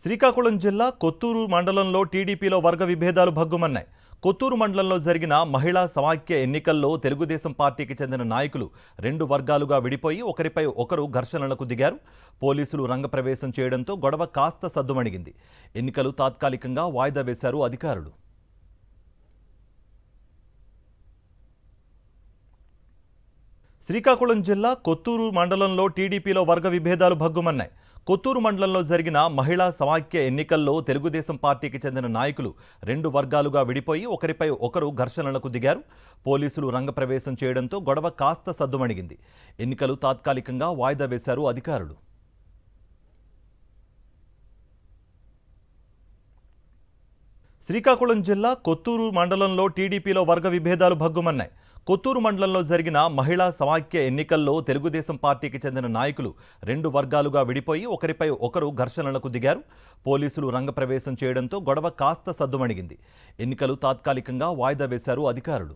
శ్రీకాకుళం జిల్లా కొత్తూరు మండలంలో టీడీపీలో వర్గ విభేదాలు భగ్గుమన్నాయి. కొత్తూరు మండలంలో జరిగిన మహిళా సమాఖ్య ఎన్నికల్లో తెలుగుదేశం పార్టీకి చెందిన నాయకులు రెండు వర్గాలుగా విడిపోయి ఒకరిపై ఒకరు ఘర్షణలకు దిగారు. పోలీసులు రంగప్రవేశం చేయడంతో గొడవ కాస్త సద్దుమణిగింది. ఎన్నికలు తాత్కాలికంగా వాయిదా వేశారు అధికారులు. శ్రీకాకుళం జిల్లా కొత్తూరు మండలంలో టీడీపీలో వర్గ విభేదాలు భగ్గుమన్నాయి. కొత్తూరు మండలంలో జరిగిన మహిళా సమాఖ్య ఎన్నికల్లో తెలుగుదేశం పార్టీకి చెందిన నాయకులు రెండు వర్గాలుగా విడిపోయి ఒకరిపై ఒకరు ఘర్షణలకు దిగారు. పోలీసులు రంగప్రవేశం చేయడంతో గొడవ కాస్త సద్దుమణిగింది. ఎన్నికలు తాత్కాలికంగా వాయిదా వేశారు అధికారులు. శ్రీకాకుళం జిల్లా కొత్తూరు మండలంలో టీడీపీలో వర్గ విభేదాలు భగ్గుమన్నాయి. కొత్తూరు మండలంలో జరిగిన మహిళా సమాఖ్య ఎన్నికల్లో తెలుగుదేశం పార్టీకి చెందిన నాయకులు రెండు వర్గాలుగా విడిపోయి ఒకరిపై ఒకరు ఘర్షణలకు దిగారు. పోలీసులు రంగప్రవేశం చేయడంతో గొడవ కాస్త సద్దుమణిగింది. ఎన్నికలు తాత్కాలికంగా వాయిదా వేశారు అధికారులు.